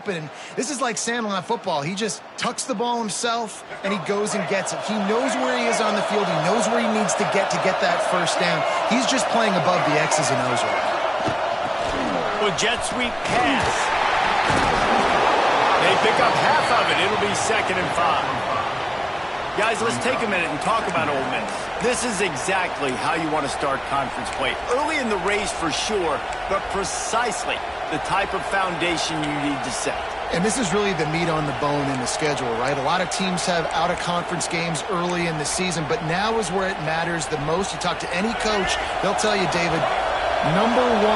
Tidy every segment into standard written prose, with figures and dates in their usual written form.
open. And this is like Sandlot football. He just tucks the ball himself, and he goes and gets it. He knows where he is on the field. He knows where he needs to get that first down. He's just playing above the X's and O's right now. Well, jet sweep pass. They pick up half of it. It'll be 2nd and 5. Guys, let's take a minute and talk about Ole Miss. This is exactly how you want to start conference play. Early in the race for sure, but precisely the type of foundation you need to set. And this is really the meat on the bone in the schedule, right? A lot of teams have out-of-conference games early in the season, but now is where it matters the most. You talk to any coach, they'll tell you, David, number 1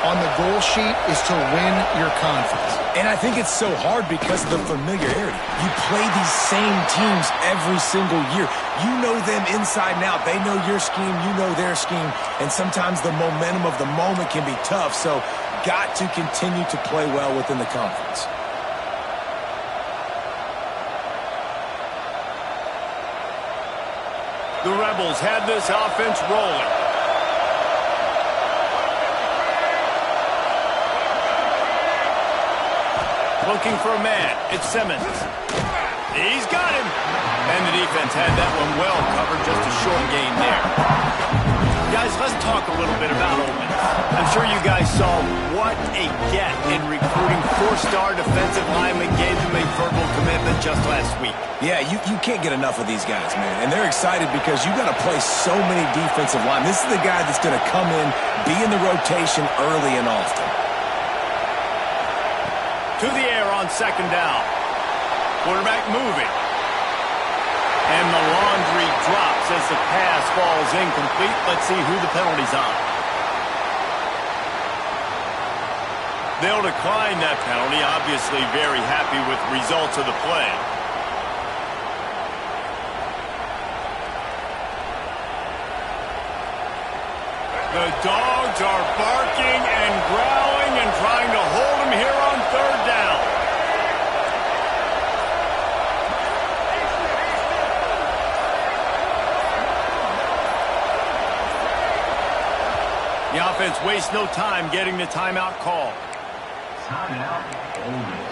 on the goal sheet is to win your conference. And I think it's so hard because of the familiarity. You play these same teams every single year. You know them inside and out. They know your scheme, you know their scheme, and sometimes the momentum of the moment can be tough, so got to continue to play well within the conference. The Rebels have this offense rolling. Looking for a man. It's Simmons. He's got him. And the defense had that one well covered. Just a short gain there. Guys, let's talk a little bit about Ole Miss. I'm sure you guys saw what a get in recruiting 4-star defensive linemen gave them a verbal commitment just last week. Yeah, you can't get enough of these guys, man. And they're excited because you got to play so many defensive linemen. This is the guy that's going to come in, be in the rotation early and often. To the air on 2nd down. Quarterback moving. And the laundry drops as the pass falls incomplete. Let's see who the penalty's on. They'll decline that penalty. Obviously very happy with the results of the play. The Dogs are barking and growling and trying to hold him here on 3rd down. The offense wastes no time getting the timeout call. Timeout, Ole Miss.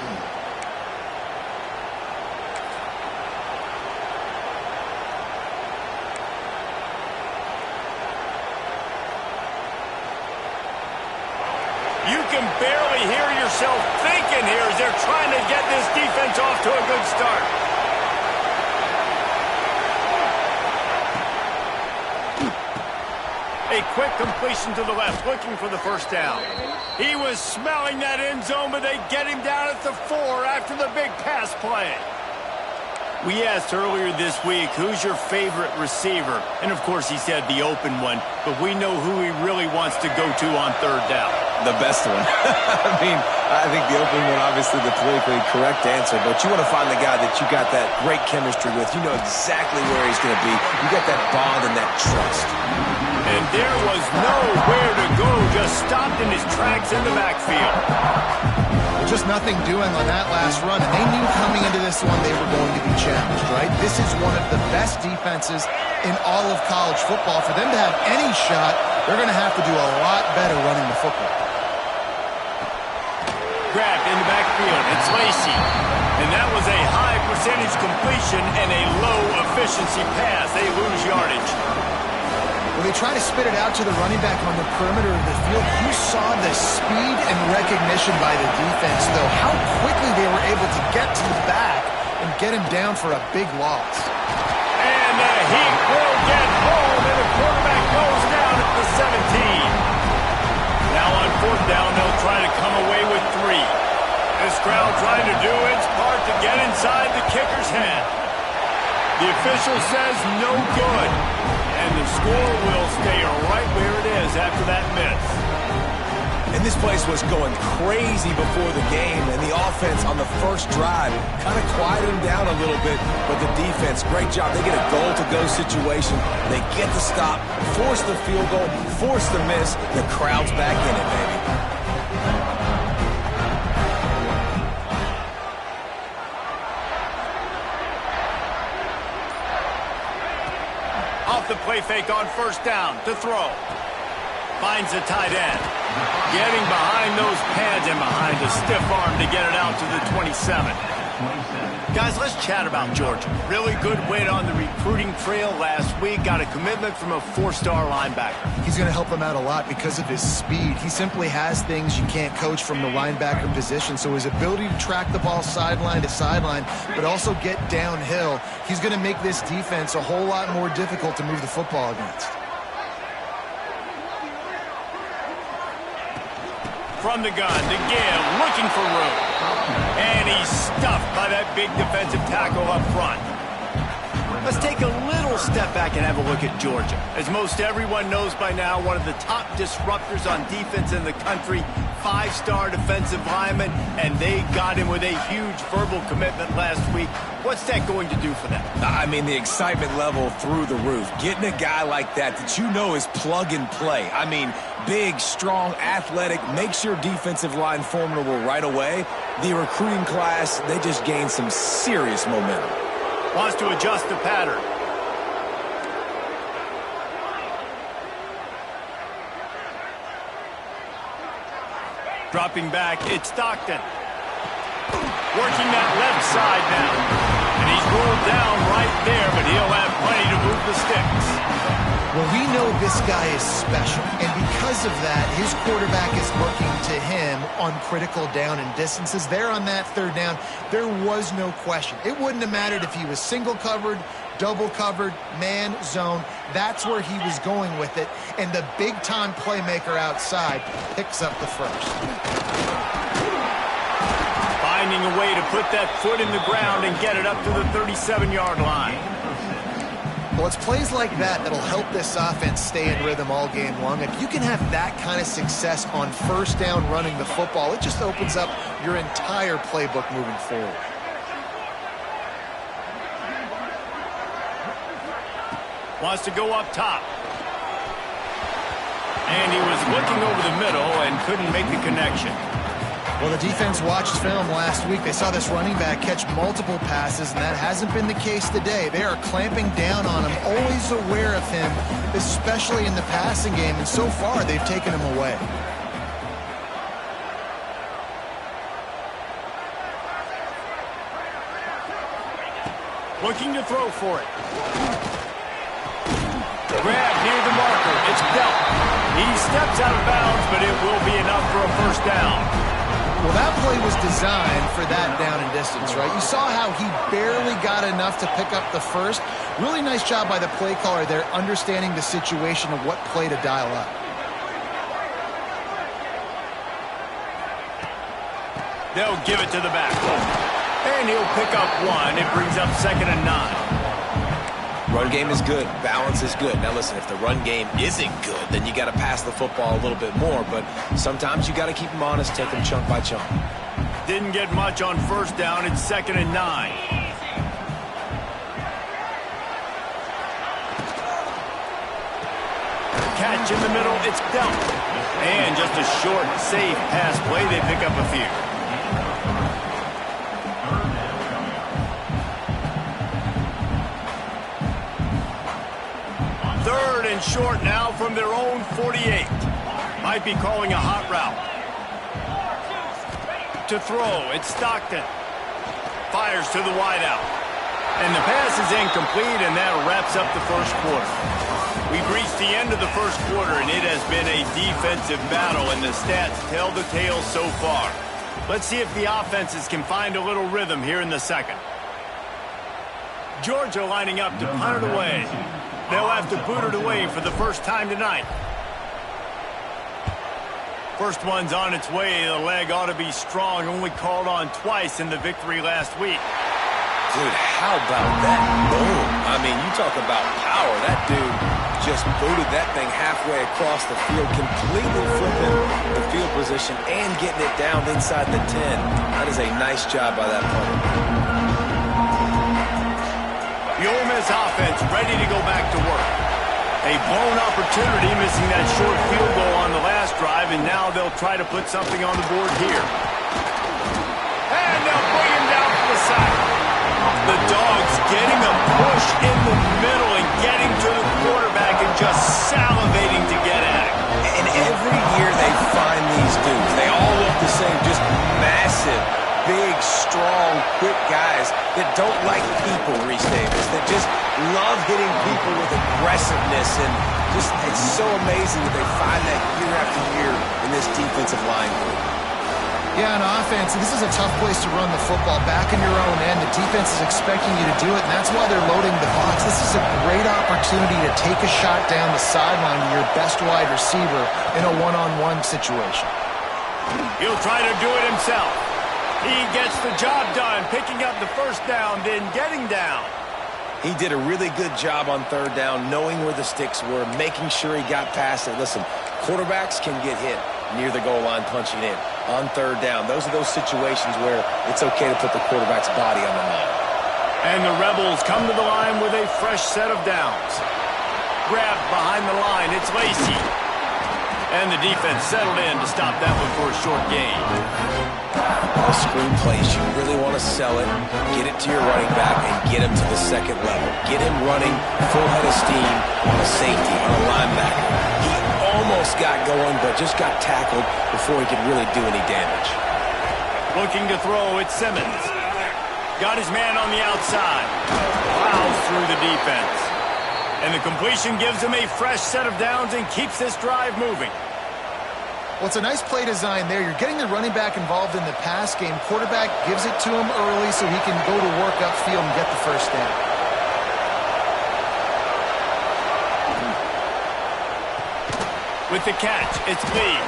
You can barely hear yourself thinking here as they're trying to get this defense off to a good start. A quick completion to the left, looking for the 1st down. He was smelling that end zone, but they get him down at the 4 after the big pass play. We asked earlier this week, who's your favorite receiver? And, of course, he said the open one, but we know who he really wants to go to on 3rd down. The best one. I think the open one, obviously the politically correct answer, but you want to find the guy that you got that great chemistry with. You know exactly where he's going to be. You got that bond and that trust. And there was nowhere to go, just stopped in his tracks in the backfield. Just nothing doing on that last run, and they knew coming into this one they were going to be challenged, right? This is one of the best defenses in all of college football. For them to have any shot, they're going to have to do a lot better running the football. Grabbed in the backfield, it's Lacey. And that was a high percentage completion and a low efficiency pass. They lose yardage. When they try to spit it out to the running back on the perimeter of the field, you saw the speed and recognition by the defense, though, how quickly they were able to get to the back and get him down for a big loss. And the Heat will get home, and the quarterback goes down at the 17. Now on 4th down, they'll try to come away with 3. This crowd trying to do its part to get inside the kicker's head. The official says no good. And the score will stay right where it is after that miss. And this place was going crazy before the game, and the offense on the first drive kind of quieted them down a little bit, but the defense, great job. They get a goal-to-go situation. They get the stop, force the field goal, force the miss. The crowd's back in it, baby. Off the play fake on 1st down to throw. Finds the tight end. Getting behind those pads and behind a stiff arm to get it out to the 27. Guys, let's chat about Georgia. Really good win on the recruiting trail last week. Got a commitment from a 4-star linebacker. He's going to help them out a lot because of his speed. He simply has things you can't coach from the linebacker position. So his ability to track the ball sideline to sideline, but also get downhill, he's going to make this defense a whole lot more difficult to move the football against. From the gun to give, looking for room. And he's stuffed by that big defensive tackle up front. Let's take a little step back and have a look at Georgia. As most everyone knows by now, one of the top disruptors on defense in the country, 5-star defensive lineman, and they got him with a huge verbal commitment last week. What's that going to do for them? I mean, the excitement level through the roof. Getting a guy like that you know is plug and play. I mean, big, strong, athletic, makes your defensive line formidable right away. The recruiting class, they just gained some serious momentum. Wants to adjust the pattern. Dropping back, it's Stockton. Working that left side now. And he's rolled down right there, but he'll have plenty to move the sticks. Well, we know this guy is special, and because of that, his quarterback is looking to him on critical down and distances. There on that third down, there was no question. It wouldn't have mattered if he was single covered, double covered, man, zone. That's where he was going with it, and the big-time playmaker outside picks up the first. Finding a way to put that foot in the ground and get it up to the 37-yard line. Well, it's plays like that that'll help this offense stay in rhythm all game long. If you can have that kind of success on first down running the football, it just opens up your entire playbook moving forward. Wants to go up top. And he was looking over the middle and couldn't make the connection. Well, the defense watched film last week. They saw this running back catch multiple passes, and that hasn't been the case today. They are clamping down on him, always aware of him, especially in the passing game, and so far they've taken him away. Looking to throw for it. Grab near the marker. It's dealt. He steps out of bounds, but it will be enough for a first down. Well, that play was designed for that down and distance, right? You saw how he barely got enough to pick up the first. Really nice job by the play caller there, understanding the situation of what play to dial up. They'll give it to the back. And he'll pick up one. It brings up 2nd and 9. Run game is good. Balance is good. Now, listen, if the run game isn't good, then you got to pass the football a little bit more. But sometimes you got to keep them honest, take them chunk by chunk. Didn't get much on first down. It's 2nd and 9. Catch in the middle. It's dealt. And just a short, safe pass play. They pick up a few. Third and short now from their own 48. Might be calling a hot route. To throw, it's Stockton. Fires to the wideout. And the pass is incomplete, and that wraps up the first quarter. We've reached the end of the first quarter, and it has been a defensive battle, and the stats tell the tale so far. Let's see if the offenses can find a little rhythm here in the second. Georgia lining up to punt it away. They'll have to boot it away for the first time tonight. First one's on its way. The leg ought to be strong. Only called on twice in the victory last week. Dude, how about that? Boom. I mean, you talk about power. That dude just booted that thing halfway across the field, completely flipping the field position and getting it down inside the 10. That is a nice job by that punter. The Ole Miss offense ready to go back to work. A blown opportunity, missing that short field goal on the last drive, and now they'll try to put something on the board here. And they'll bring him down to the sack. The Dawgs getting a push in the middle and getting to the quarterback and just salivating to get at him. And every year they find strong, quick guys that don't like people, Reese Davis, that just love hitting people with aggressiveness. And just, it's so amazing that they find that year after year in this defensive line group. Yeah, on offense, this is a tough place to run the football. Back in your own end, the defense is expecting you to do it, and that's why they're loading the box. This is a great opportunity to take a shot down the sideline to your best wide receiver in a one-on-one situation. He'll try to do it himself. He gets the job done, picking up the first down, then getting down. He did a really good job on third down, knowing where the sticks were, making sure he got past it. Listen, quarterbacks can get hit near the goal line punching in. On third down, those are those situations where it's okay to put the quarterback's body on the line. And the Rebels come to the line with a fresh set of downs. Grabbed behind the line, it's Lacey. And the defense settled in to stop that one for a short gain. All screen plays, you really want to sell it, get it to your running back, and get him to the second level. Get him running full head of steam on a safety, on a linebacker. He almost got going, but just got tackled before he could really do any damage. Looking to throw, it's Simmons. Got his man on the outside. Plows through the defense. And the completion gives him a fresh set of downs and keeps this drive moving. Well, it's a nice play design there. You're getting the running back involved in the pass game. Quarterback gives it to him early so he can go to work upfield and get the first down. With the catch, it's Lee.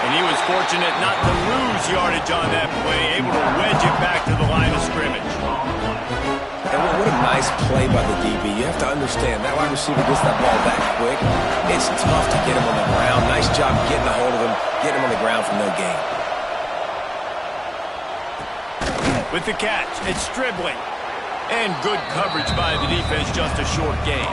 And he was fortunate not to lose yardage on that play, able to wedge it back to the line of scrimmage. And what a nice play by the DB. You have to understand, that wide receiver gets that ball that quick. It's tough to get him on the ground. Nice job getting a hold of him, getting him on the ground for no gain. With the catch, it's Stribling. And good coverage by the defense, just a short gain.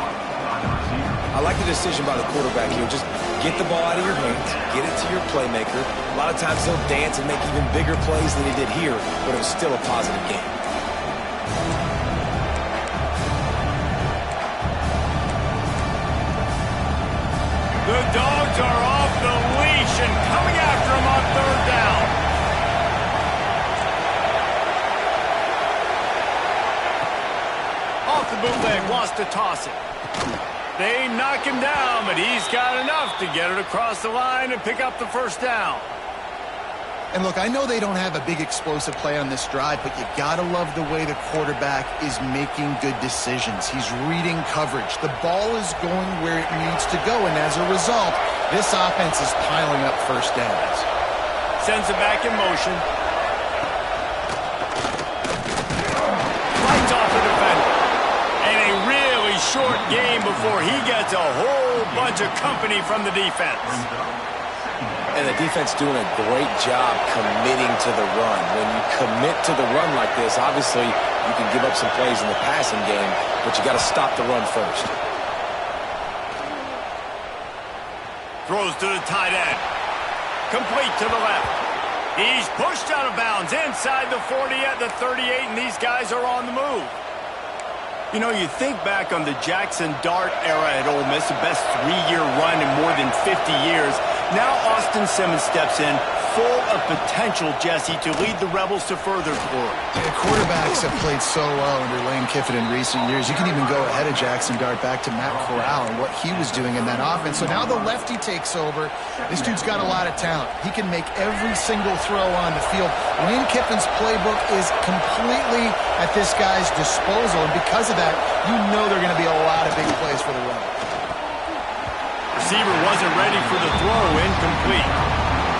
I like the decision by the quarterback here. Just get the ball out of your hands, get it to your playmaker. A lot of times he'll dance and make even bigger plays than he did here, but it was still a positive game. The Dogs are off the leash and coming after him on third down. Off the bootleg, wants to toss it. They knock him down, but he's got enough to get it across the line and pick up the first down. And look, I know they don't have a big explosive play on this drive, but you gotta love the way the quarterback is making good decisions. He's reading coverage. The ball is going where it needs to go, and as a result, this offense is piling up first downs. Sends it back in motion. Fights off the defender. And a really short game before he gets a whole bunch of company from the defense. And the defense doing a great job committing to the run. When you commit to the run like this, obviously you can give up some plays in the passing game, but you got to stop the run first. Throws to the tight end. Complete to the left. He's pushed out of bounds inside the 40 at the 38, and these guys are on the move. You know, you think back on the Jackson Dart era at Ole Miss, the best three-year run in more than 50 years. Now Austin Simmons steps in, full of potential, Jesse, to lead the Rebels to further glory. Yeah, quarterbacks have played so well under Lane Kiffin in recent years. You can even go ahead of Jackson Dart back to Matt Corral and what he was doing in that offense. So now the lefty takes over. This dude's got a lot of talent. He can make every single throw on the field. Lane Kiffin's playbook is completely at this guy's disposal, and because of that, you know there are going to be a lot of big plays for the Rebels. Receiver wasn't ready for the throw, incomplete.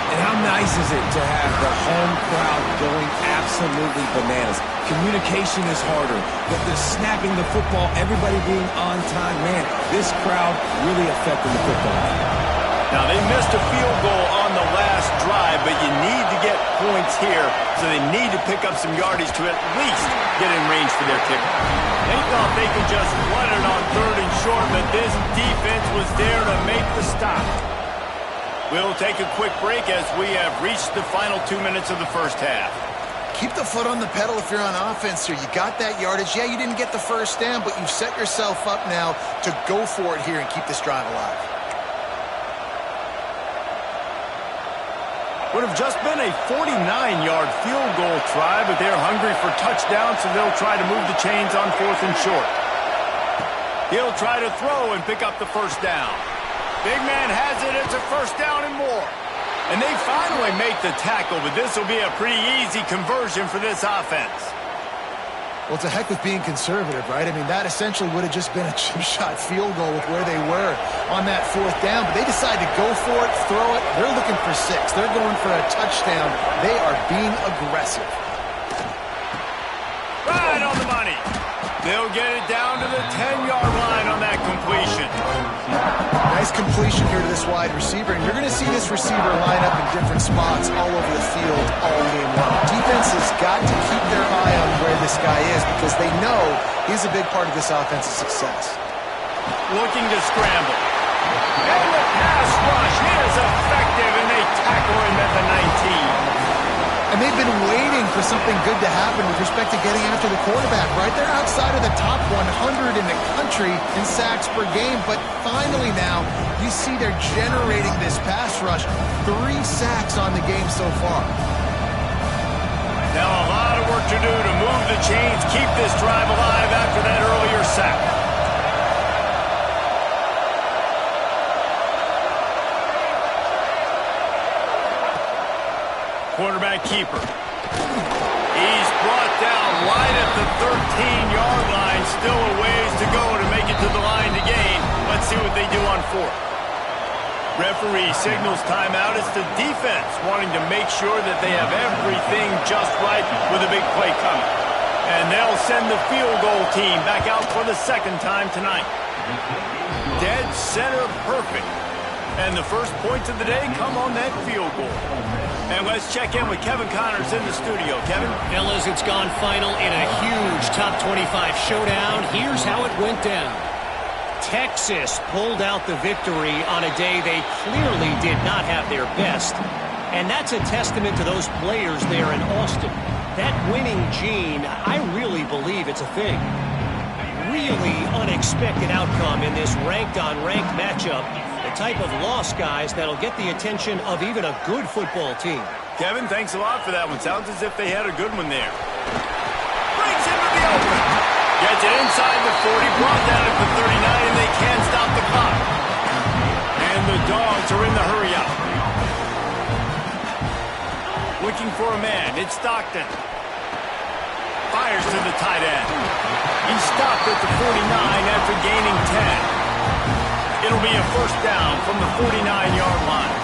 And how nice is it to have the home crowd going absolutely bananas? Communication is harder, but the snapping the football, everybody being on time, man, this crowd really affecting the football game. Now, they missed a field goal on the last drive, but you need to get points here, so they need to pick up some yardage to at least get in range for their kicker. They thought they could just run it on third and short, but this defense was there to make the stop. We'll take a quick break as we have reached the final 2 minutes of the first half. Keep the foot on the pedal if you're on offense here. You got that yardage. Yeah, you didn't get the first down, but you've set yourself up now to go for it here and keep this drive alive. Would have just been a 49-yard field goal try, but they're hungry for touchdowns, so they'll try to move the chains on 4th and short. He'll try to throw and pick up the first down. Big man has it. It's a first down and more. And they finally make the tackle, but this will be a pretty easy conversion for this offense. Well, it's a heck with being conservative, right? I mean, that essentially would have just been a chip shot field goal with where they were on that 4th down. But they decide to go for it, throw it. They're looking for 6. They're going for a touchdown. They are being aggressive. Right on the money. They'll get it down to the 10-yard line on that completion. Nice completion here to this wide receiver, and you're going to see this receiver line up in different spots all over the field all game long. Defense has got to keep their eye on where this guy is because they know he's a big part of this offense's success. Looking to scramble. And the pass rush is effective, and they tackle him at the 19. And they've been waiting for something good to happen with respect to getting after the quarterback, right? They're outside of the top 100 in the country in sacks per game, but finally now you see they're generating this pass rush. 3 sacks on the game so far. Now a lot of work to do to move the chains, keep this drive alive after that earlier sack. Quarterback keeper. He's brought down right at the 13-yard line. Still a ways to go to make it to the line to gain. Let's see what they do on 4th. Referee signals timeout. It's the defense wanting to make sure that they have everything just right with a big play coming. And they'll send the field goal team back out for the 2nd time tonight. Dead center perfect. And the first points of the day come on that field goal. And let's check in with Kevin Connors in the studio. Kevin? Fellas, it's gone final in a huge top 25 showdown. Here's how it went down. Texas pulled out the victory on a day they clearly did not have their best. And that's a testament to those players there in Austin. That winning gene, I really believe it's a thing. Really unexpected outcome in this ranked-on-ranked matchup. The type of loss, guys, that'll get the attention of even a good football team. Kevin, thanks a lot for that one. Sounds as if they had a good one there. Brings him to the open. Gets it inside the 40, brought down at the 39, and they can't stop the clock. And the Dogs are in the hurry-up. Looking for a man. It's Stockton. Fires to the tight end. He stopped at the 49 after gaining 10. It'll be a first down from the 49-yard line.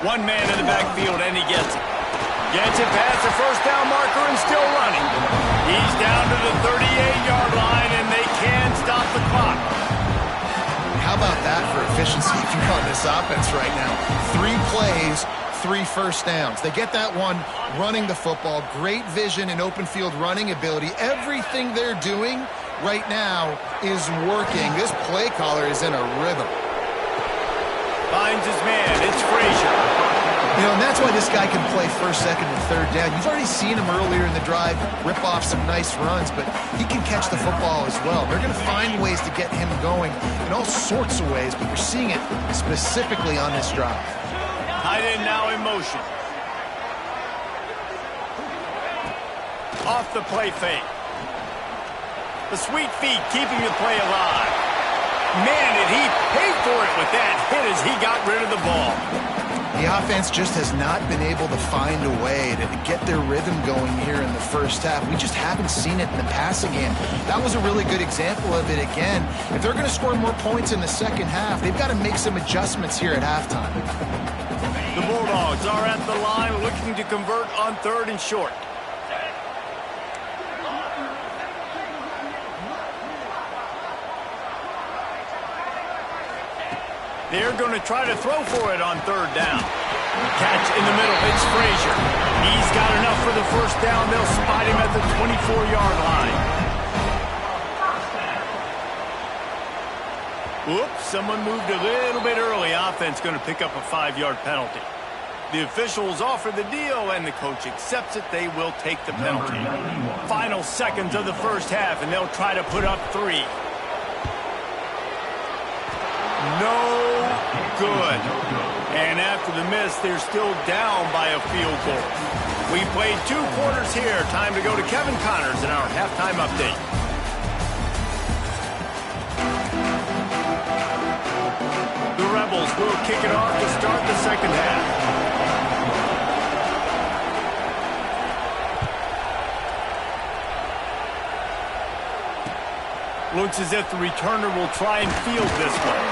One man in the backfield, and he gets it. Gets it past the first down marker and still running. He's down to the 38-yard line, and they can't stop the clock. How about that for efficiency if you're on this offense right now? 3 plays, 3 first downs. They get that one running the football. Great vision and open field running ability. Everything they're doing right now is working. This play caller is in a rhythm. Finds his man. It's Frazier. You know, and that's why this guy can play first, second, and third down. You've already seen him earlier in the drive rip off some nice runs, but he can catch the football as well. They're going to find ways to get him going in all sorts of ways, but you're seeing it specifically on this drive. Tight end now in motion. Off the play fake. The sweet feet keeping the play alive. Man, did he pay for it with that hit as he got rid of the ball. The offense just has not been able to find a way to get their rhythm going here in the first half. We just haven't seen it in the passing game. That was a really good example of it again. If they're going to score more points in the second half, they've got to make some adjustments here at halftime. The Bulldogs are at the line looking to convert on 3rd and short. They're going to try to throw for it on 3rd down. Catch in the middle. It's Frazier. He's got enough for the first down. They'll spot him at the 24-yard line. Whoops, someone moved a little bit early. Offense going to pick up a 5-yard penalty. The officials offer the deal, and the coach accepts it. They will take the penalty. Final seconds of the first half, and they'll try to put up 3. No good. And after the miss, they're still down by a field goal. We played 2 quarters here. Time to go to Kevin Connors in our halftime update. The Rebels will kick it off to start the second half. Looks as if the returner will try and field this one.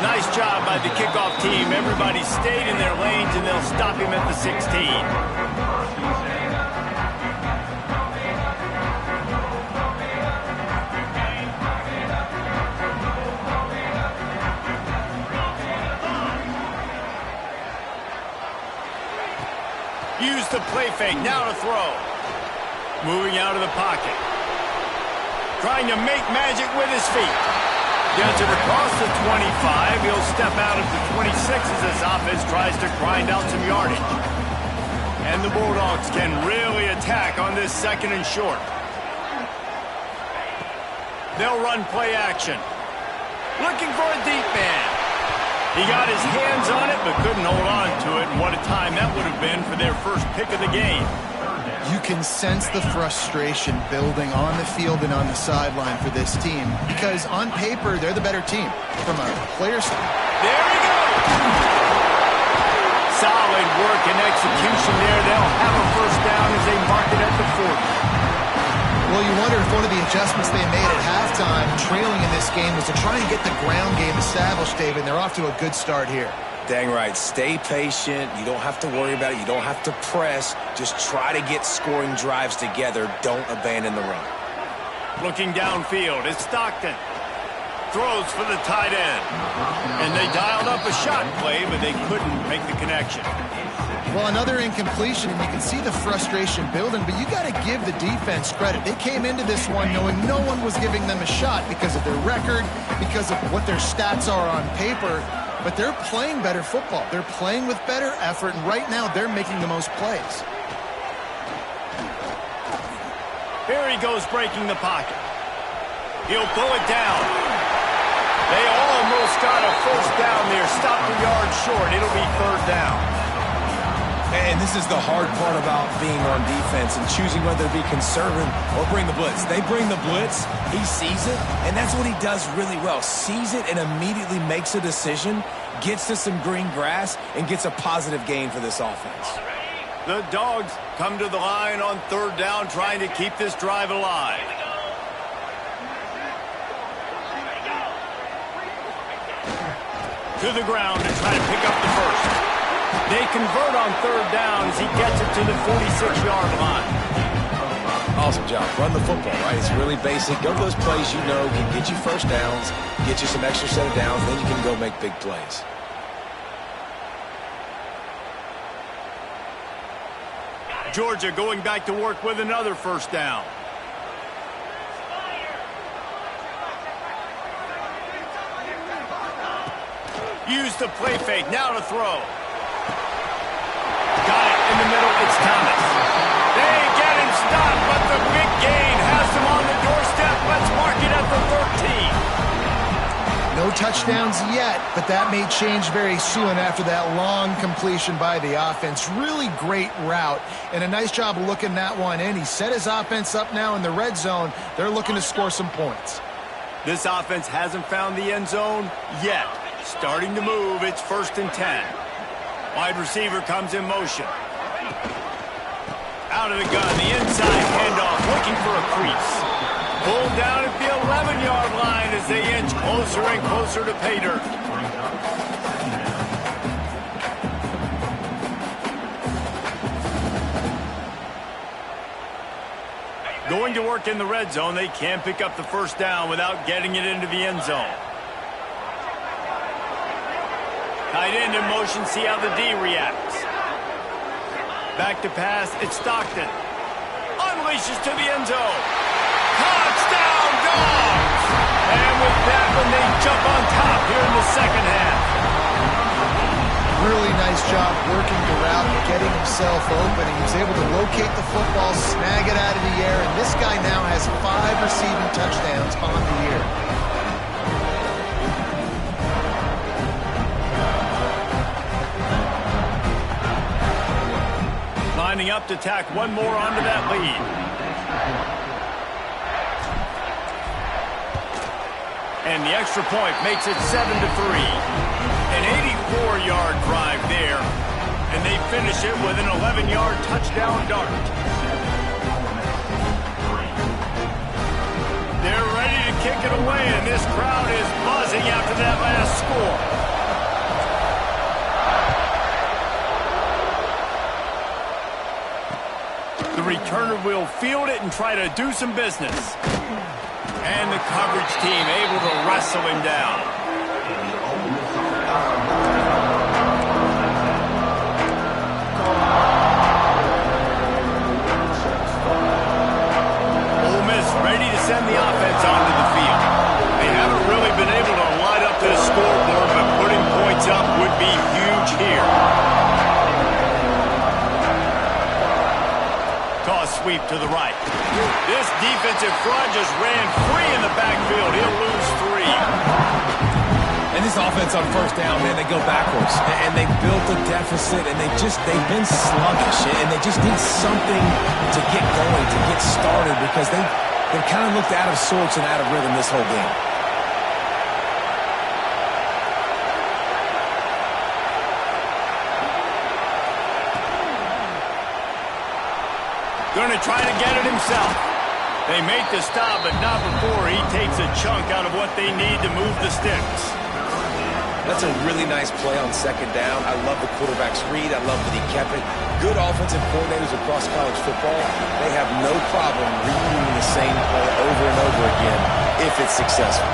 Nice job by the kickoff team. Everybody stayed in their lanes, and they'll stop him at the 16. Use the play fake. Now to throw. Moving out of the pocket. Trying to make magic with his feet. Gets it across the 25. He'll step out at the 26 as this offense tries to grind out some yardage. And the Bulldogs can really attack on this second and short. They'll run play action. Looking for a deep man. He got his hands on it but couldn't hold on to it. And what a time that would have been for their first pick of the game. You can sense the frustration building on the field and on the sideline for this team because on paper, they're the better team from a player standpoint. There we go! Solid work and execution there. They'll have a first down as they mark it at the 40. Well, you wonder if one of the adjustments they made at halftime, trailing in this game, was to try and get the ground game established, David. They're off to a good start here. Dang right. Stay patient. You don't have to worry about it. You don't have to press. Just try to get scoring drives together. Don't abandon the run. Looking downfield, it's Stockton. Throws for the tight end. And they dialed up a shot play, but they couldn't make the connection. Well, another incompletion, and you can see the frustration building, but you got to give the defense credit. They came into this one knowing no one was giving them a shot because of their record, because of what their stats are on paper. But they're playing better football. They're playing with better effort, and right now they're making the most plays. Here he goes breaking the pocket. He'll pull it down. They almost got a first down there. Stopped a yard short. It'll be third down. And this is the hard part about being on defense and choosing whether to be conservative or bring the blitz. They bring the blitz, he sees it, and that's what he does really well. Sees it and immediately makes a decision, gets to some green grass, and gets a positive gain for this offense. The Dogs come to the line on third down, trying to keep this drive alive. To the ground to try to pick up the first. They convert on third down as he gets it to the 46-yard line. Awesome job. Run the football, right? It's really basic. Go to those plays you know can get you first downs, get you some extra set of downs, then you can go make big plays. Georgia going back to work with another first down. Use the play fake. Now to throw. Got it in the middle. It's Thomas. They get him stopped, but the big gain has him on the doorstep. Let's mark it at the 13. No touchdowns yet, but that may change very soon after that long completion by the offense. Really great route and a nice job of looking that one in. He set his offense up now in the red zone. They're looking to score some points. This offense hasn't found the end zone yet. Starting to move. It's 1st and 10. Wide receiver comes in motion. Out of the gun, the inside handoff, looking for a crease. Pulled down at the 11-yard line as they inch closer and closer to pay dirt. Going to work in the red zone, they can't pick up the first down without getting it into the end zone. Tight end in motion, see how the D reacts. Back to pass, it's Stockton. Unleashes to the end zone. Touchdown, Dawgs! And with that one, they jump on top here in the second half. Really nice job working the route and getting himself open. He was able to locate the football, snag it out of the air, and this guy now has 5 receiving touchdowns on the year. Lining up to tack one more onto that lead. And the extra point makes it 7-3. An 84-yard drive there. And they finish it with an 11-yard touchdown dart. They're ready to kick it away, and this crowd is buzzing after that last score. The returner will field it and try to do some business. And the coverage team able to wrestle him down. Ole Miss ready to send the offense onto the field. They haven't really been able to light up this scoreboard, but putting points up would be huge here. Toss sweep to the right. This defensive front just ran free in the backfield. He'll lose 3. And this offense on first down, man, they go backwards. And they built a deficit, and they've been sluggish. And they just need something to get going, to get started, because they've kind of looked out of sorts and out of rhythm this whole game. Going to try to get it himself. They make the stop, but not before he takes a chunk out of what they need to move the sticks. That's a really nice play on second down. I love the quarterback's read. I love that he kept it. Good offensive coordinators across college football, they have no problem repeating the same play over and over again if it's successful.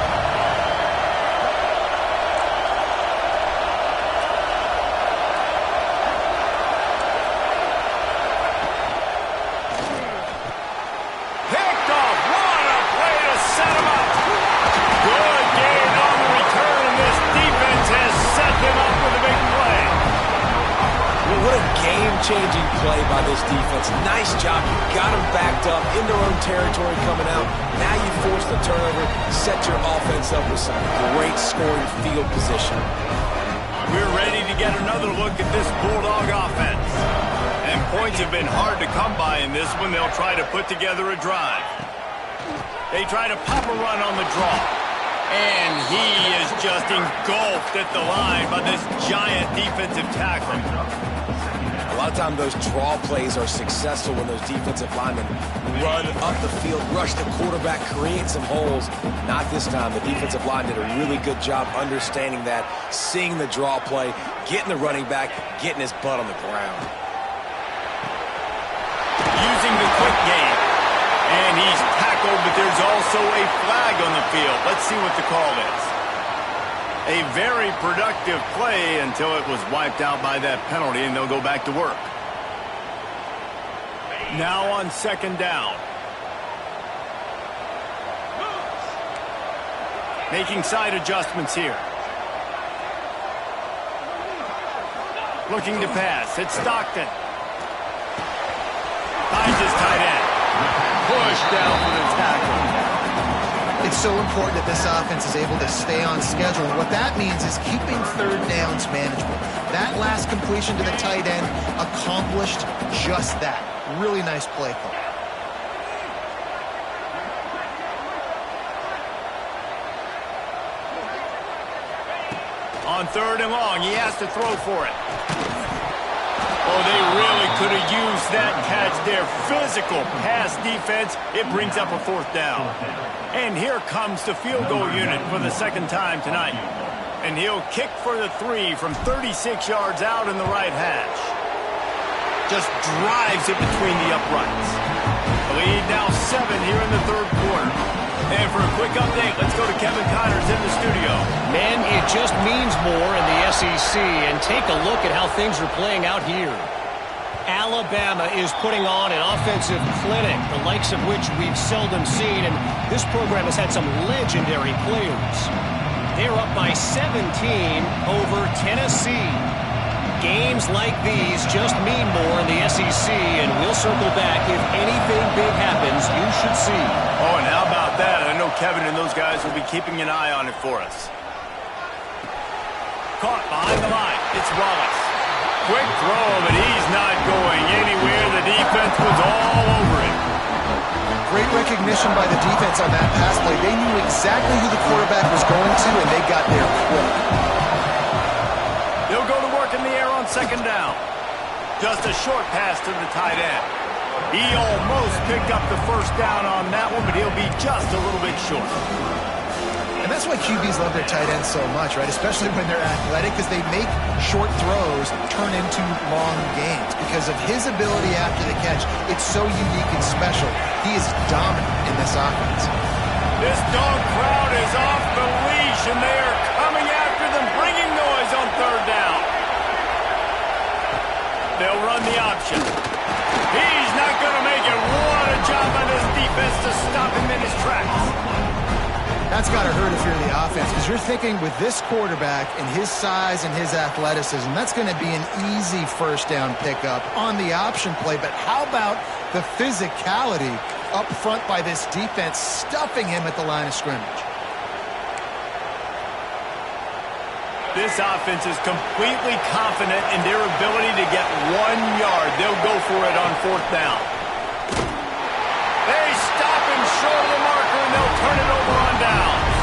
Changing play by this defense. Nice job. You got them backed up in their own territory coming out. Now you force the turnover, set your offense up with some great scoring field position. We're ready to get another look at this Bulldog offense. And points have been hard to come by in this one. They'll try to put together a drive. They try to pop a run on the draw. And he is just engulfed at the line by this giant defensive tackle. A lot of times those draw plays are successful when those defensive linemen run up the field, rush the quarterback, create some holes. Not this time. The defensive line did a really good job understanding that, seeing the draw play, getting the running back, getting his butt on the ground. Using the quick game. And he's tackled, but there's also a flag on the field. Let's see what the call is. A very productive play until it was wiped out by that penalty, and they'll go back to work. Now on second down. Making side adjustments here. Looking to pass. It's Stockton. Finds his tight end. Pushed down for the tackle. It's so important that this offense is able to stay on schedule. And what that means is keeping third downs manageable. That last completion to the tight end accomplished just that. Really nice play call. On third and long, he has to throw for it. Oh, they really could have used that catch there. Physical pass defense. It brings up a fourth down. And here comes the field goal unit for the second time tonight. And he'll kick for the 3 from 36 yards out in the right hash. Just drives it between the uprights. The lead now 7 here in the third quarter. And for a quick update, let's go to Kevin Connors in the studio. Man, it just means more in the SEC. And take a look at how things are playing out here. Alabama is putting on an offensive clinic, the likes of which we've seldom seen, and this program has had some legendary players. They're up by 17 over Tennessee. Games like these just mean more in the SEC, and we'll circle back. If anything big happens, you should see. Oh, and how about that? I know Kevin and those guys will be keeping an eye on it for us. Caught behind the line. It's Wallace. quick throw, but he's not going anywhere. The defense was all over it. Great recognition by the defense on that pass play. They knew exactly who the quarterback was going to, and they got there quick. They'll go to work in the air on second down. Just a short pass to the tight end. He almost picked up the first down on that one, but he'll be just a little bit short. And that's why QBs love their tight ends so much, right? Especially when they're athletic, because they make short throws turn into long games. Because of his ability after the catch, it's so unique and special. He is dominant in this offense. This dog crowd is off the leash, and they are coming after them, bringing noise on third down. They'll run the option. He's not going to make it. What a job on his defense to stop him in his tracks. That's got to hurt if you're the offense, because you're thinking with this quarterback and his size and his athleticism, that's going to be an easy first down pickup on the option play. But how about the physicality up front by this defense, stuffing him at the line of scrimmage? This offense is completely confident in their ability to get 1 yard. They'll go for it on fourth down. They stop him short of the marker, and they'll turn it over on downs.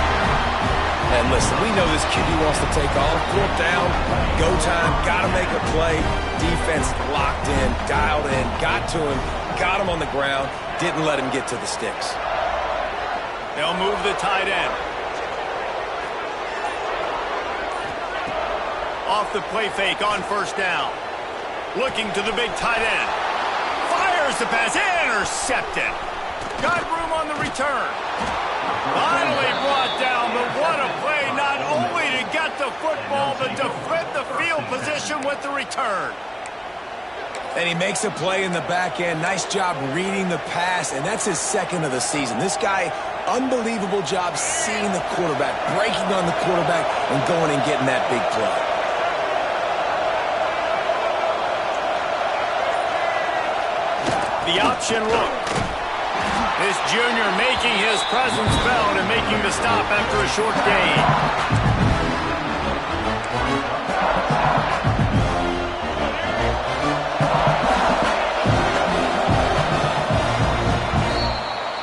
And listen, we know this QB wants to take off. Fourth down, go time, got to make a play. Defense locked in, dialed in, got to him, got him on the ground, didn't let him get to the sticks. They'll move the tight end. Off the play fake on first down. Looking to the big tight end. Fires the pass. Intercepted. Got room on the return. Finally brought down, but what a play, not only to get the football, but to flip the field position with the return. And he makes a play in the back end. Nice job reading the pass, and that's his second of the season. This guy, unbelievable job seeing the quarterback, breaking on the quarterback, and going and getting that big play. The option look. This junior making his presence felt and making the stop after a short gain.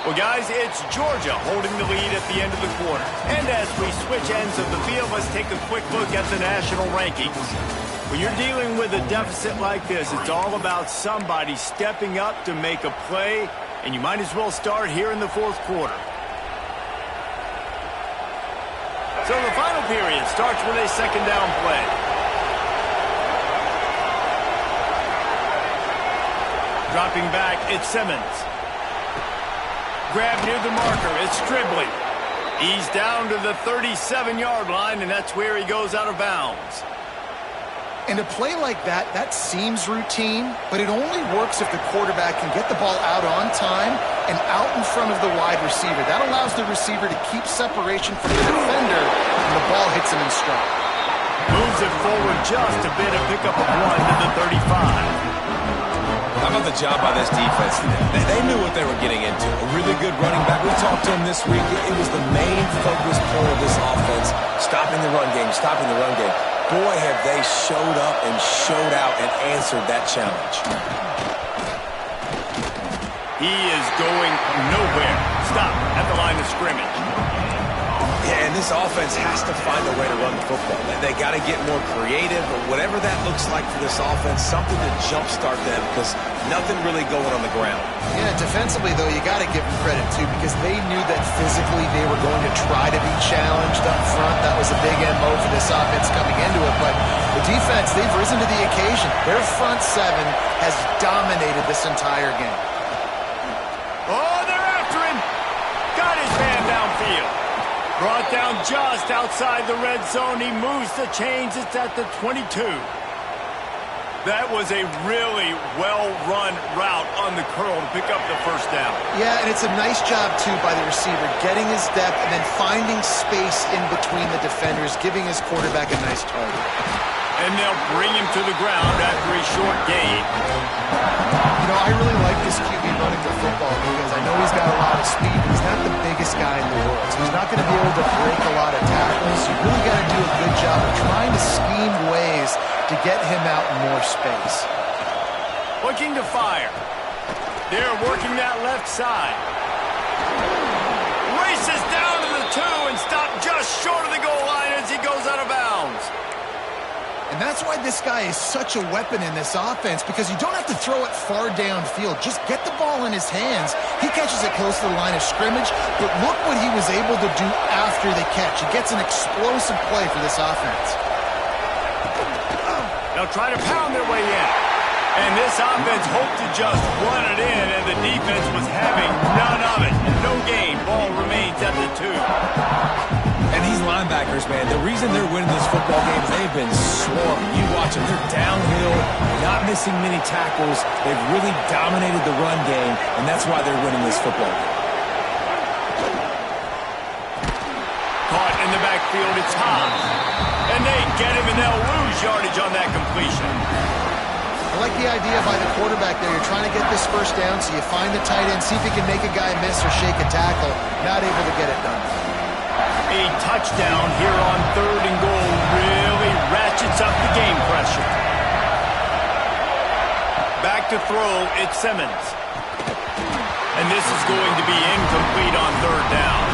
Well, guys, it's Georgia holding the lead at the end of the quarter. And as we switch ends of the field, let's take a quick look at the national rankings. When you're dealing with a deficit like this, it's all about somebody stepping up to make a play, and you might as well start here in the fourth quarter. So the final period starts with a second down play. Dropping back, it's Simmons. Grab near the marker, it's Stribley. He's down to the 37-yard line, and that's where he goes out of bounds. And a play like that, that seems routine, but it only works if the quarterback can get the ball out on time and out in front of the wide receiver. That allows the receiver to keep separation from the defender, and the ball hits him in stride. Moves it forward just a bit, a pickup of 1 to the 35. How about the job by this defense today? They knew what they were getting into. A really good running back. We talked to him this week. It was the main focus point of this offense, stopping the run game, stopping the run game. Boy, have they showed up and showed out and answered that challenge. He is going nowhere. Stop at the line of scrimmage. Yeah, and this offense has to find a way to run the football. They got to get more creative, or whatever that looks like for this offense, something to jumpstart them, because nothing really going on the ground. Yeah, defensively, though, you got to give them credit, too, because they knew that physically they were going to try to be challenged up front. That was a big MO for this offense coming into it. But the defense, they've risen to the occasion. Their front seven has dominated this entire game. Oh, they're after him. Got his man downfield. Brought down just outside the red zone. He moves the chains. It's at the 22. That was a really well-run route on the curl to pick up the first down. Yeah, and it's a nice job, too, by the receiver, getting his depth and then finding space in between the defenders, giving his quarterback a nice target. And they'll bring him to the ground after a short gain. You know, I really like this QB running the football because I know he's got a lot of speed, but he's not the biggest guy in the world. So he's not going to be able to break a lot of tackles. You really got to do a good job of trying to scheme ways to get him out in more space. Looking to fire. They're working that left side. Races down to the 2 and stopped just short of the goal line as he goes out of bounds. And that's why this guy is such a weapon in this offense, because you don't have to throw it far downfield. Just get the ball in his hands. He catches it close to the line of scrimmage, but look what he was able to do after the catch. He gets an explosive play for this offense. They'll try to pound their way in. And this offense hoped to just run it in, and the defense was having none of it. No gain. Ball remains at the 2. And these linebackers, man, the reason they're winning this football game is they've been swarming. You watch them, they're downhill, not missing many tackles. They've really dominated the run game, and that's why they're winning this football game. Caught in the backfield, it's Dawgs. And they get him, and they'll lose yardage on that completion. I like the idea by the quarterback there. You're trying to get this first down, so you find the tight end, see if he can make a guy miss or shake a tackle. Not able to get it done. A touchdown here on 3rd and goal really ratchets up the game pressure. Back to throw, it's Simmons. And this is going to be incomplete on 3rd down.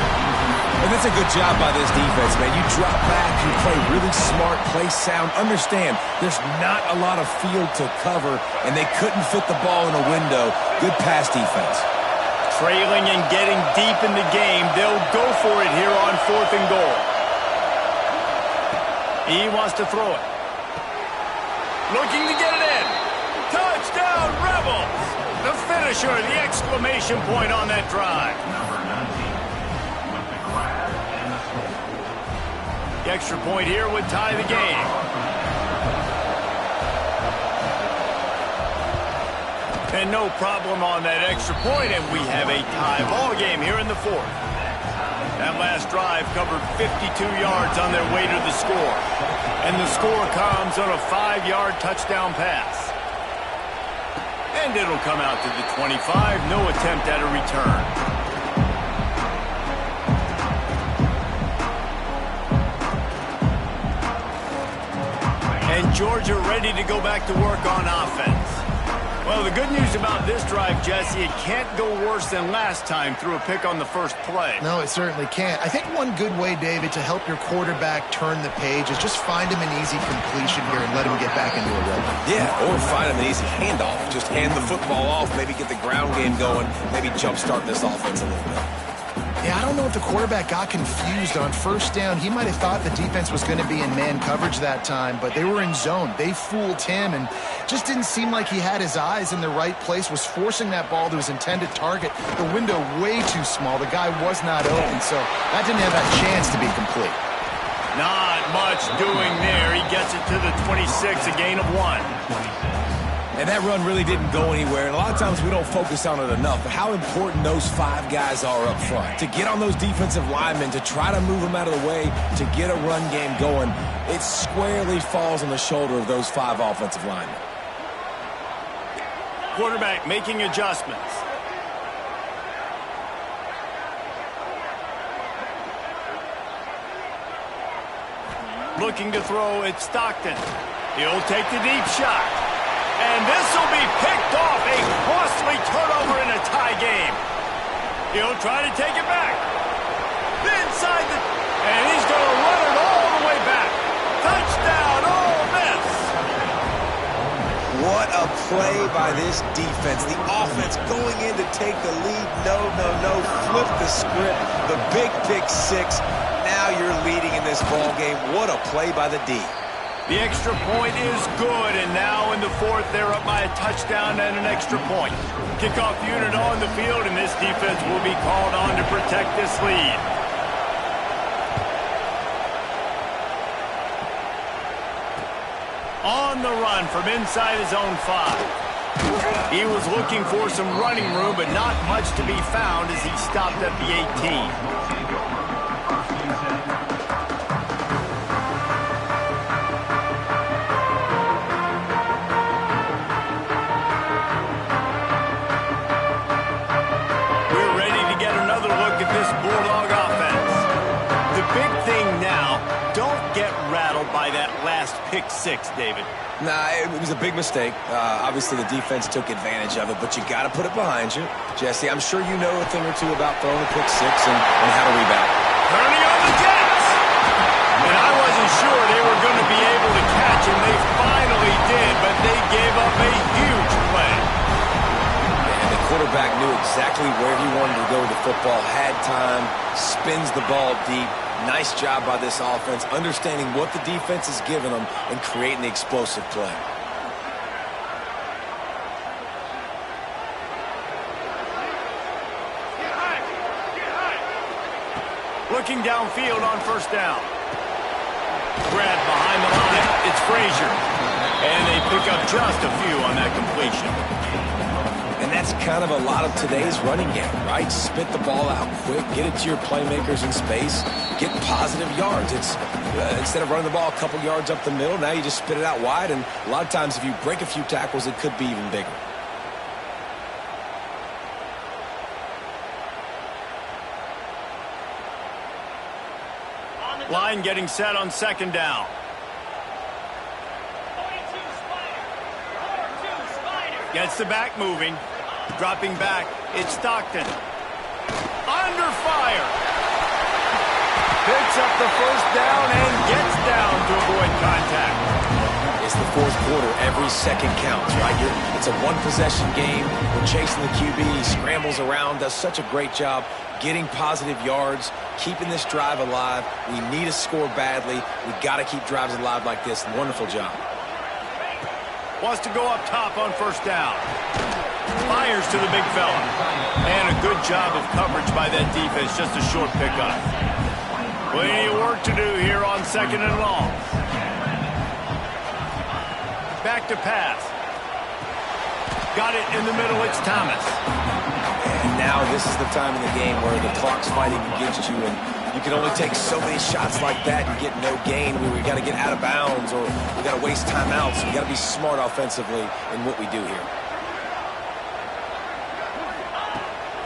And that's a good job by this defense, man. You drop back, you play really smart, play sound. Understand, there's not a lot of field to cover, and they couldn't fit the ball in a window. Good pass defense. Trailing and getting deep in the game, they'll go for it here on 4th and goal. He wants to throw it. Looking to get it in. Touchdown, Rebels! The finisher, the exclamation point on that drive. Number 19. The extra point here would tie the game. And no problem on that extra point, and we have a tie ball game here in the 4th. That last drive covered 52 yards on their way to the score. And the score comes on a 5-yard touchdown pass. And it'll come out to the 25, no attempt at a return. And Georgia ready to go back to work on offense. Well, the good news about this drive, Jesse, it can't go worse than last time through a pick on the first play. No, it certainly can't. I think one good way, David, to help your quarterback turn the page is just find him an easy completion here and let him get back into a rhythm. Yeah, or find him an easy handoff. Just hand the football off, maybe get the ground game going, maybe jumpstart this offense a little bit. Yeah, I don't know if the quarterback got confused on 1st down. He might have thought the defense was going to be in man coverage that time, but they were in zone. They fooled him and just didn't seem like he had his eyes in the right place, was forcing that ball to his intended target. The window way too small. The guy was not open, so that didn't have that chance to be complete. Not much doing there. He gets it to the 26, a gain of 1. And that run really didn't go anywhere. And a lot of times we don't focus on it enough. But how important those 5 guys are up front. To get on those defensive linemen, to try to move them out of the way, to get a run game going, it squarely falls on the shoulder of those 5 offensive linemen. Quarterback making adjustments. Looking to throw, it's Stockton. He'll take the deep shot. And this will be picked off. A costly turnover in a tie game. He'll try to take it back. Inside the... And he's going to run it all the way back. Touchdown, Ole Miss. What a play by this defense. The offense going in to take the lead. No. Flip the script. The big pick 6. Now you're leading in this ball game. What a play by the D. The extra point is good, and now in the 4th, they're up by a touchdown and an extra point. Kickoff unit on the field, and this defense will be called on to protect this lead. On the run from inside his own 5. He was looking for some running room, but not much to be found as he stopped at the 18. Bulldog offense. The big thing now, don't get rattled by that last last pick six, David? Nah, it was a big mistake. Obviously, the defense took advantage of it, but you got to put it behind you. Jesse, I'm sure you know a thing or two about throwing a pick six and how to rebound. Turning on the Jets! And I wasn't sure they were going to be able to catch him. They finally did, but they gave up a huge play. And the quarterback knew exactly where he wanted to go with the football, had time, spins the ball deep. Nice job by this offense, understanding what the defense is giving them and creating the explosive play. Looking downfield on first down. Grab behind the line. It's Frazier. And they pick up just a few on that completion. And that's kind of a lot of today's running game, right? Spit the ball out quick, get it to your playmakers in space, get positive yards. It's instead of running the ball a couple yards up the middle, now you just spit it out wide, and a lot of times if you break a few tackles, it could be even bigger. Line getting set on second down. Gets the back moving. Dropping back, it's Stockton. Under fire. Picks up the first down and gets down to avoid contact. It's the fourth quarter. Every second counts, right? It's a one-possession game. We're chasing the QB. He scrambles around, does such a great job getting positive yards, keeping this drive alive. We need a score badly. We got to keep drives alive like this. Wonderful job. Wants to go up top on first down. Fires to the big fella. And a good job of coverage by that defense. Just a short pickup. Plenty of work to do here on second and long. Back to pass. Got it in the middle. It's Thomas. And now this is the time in the game where the clock's fighting against you, and you can only take so many shots like that and get no gain, where we got to get out of bounds or we got to waste timeouts. We got to be smart offensively in what we do here.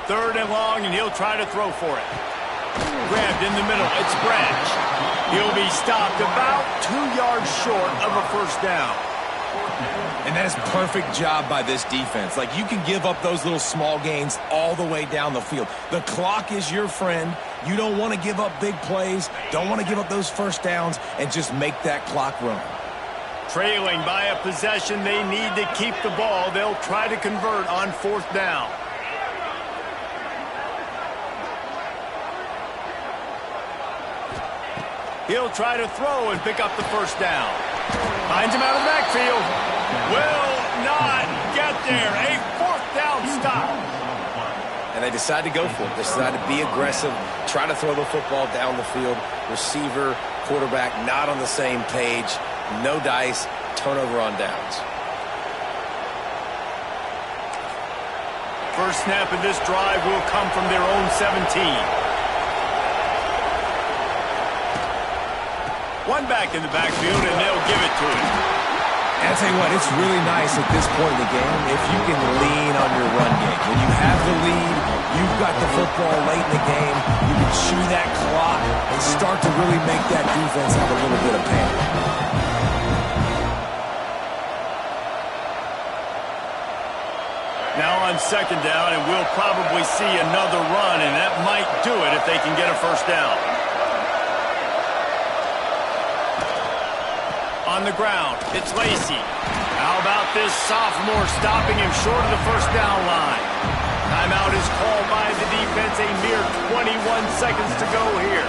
Third and long, and he'll try to throw for it. Grabbed in the middle. It's Branch. He'll be stopped about 2 yards short of a first down. And that is a perfect job by this defense. Like, you can give up those little small gains all the way down the field. The clock is your friend. You don't want to give up big plays, don't want to give up those first downs, and just make that clock run. Trailing by a possession, they need to keep the ball. They'll try to convert on fourth down. He'll try to throw and pick up the first down. Finds him out of the backfield. Will not get there. A fourth down stop. And they decide to go for it. They decide to be aggressive, try to throw the football down the field. Receiver, quarterback not on the same page. No dice, turnover on downs. First snap of this drive will come from their own 17. One back in the backfield, and they'll give it to him. And I'll tell you what, it's really nice at this point in the game if you can lean on your run game. When you have the lead, you've got the football late in the game, you can chew that clock and start to really make that defense have a little bit of panic. Now on second down, and we'll probably see another run, and that might do it if they can get a first down. On the ground, it's Lacy. How about this sophomore stopping him short of the first down line? Timeout is called by the defense. A mere 21 seconds to go here.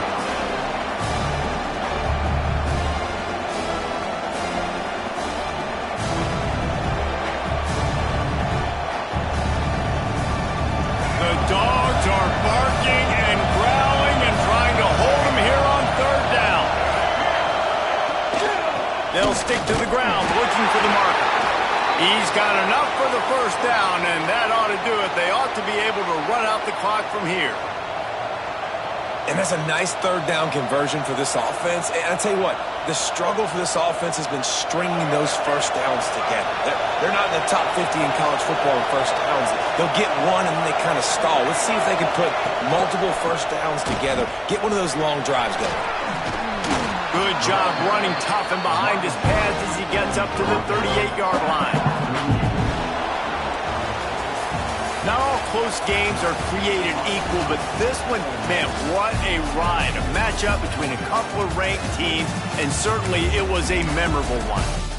The Dogs are barking and growling and trying to hold him here on third down. They'll stick to the ground, looking for the marker. He's got enough for the first down, and that ought to do it. They ought to be able to run out the clock from here. And that's a nice third down conversion for this offense. And I'll tell you what, the struggle for this offense has been stringing those first downs together. They're not in the top 50 in college football in first downs. They'll get one and then they kind of stall. Let's see if they can put multiple first downs together, get one of those long drives going. Good job running tough and behind his pads as he gets up to the 38-yard line. Not all close games are created equal, but this one, man, what a ride. A matchup between a couple of ranked teams, and certainly it was a memorable one.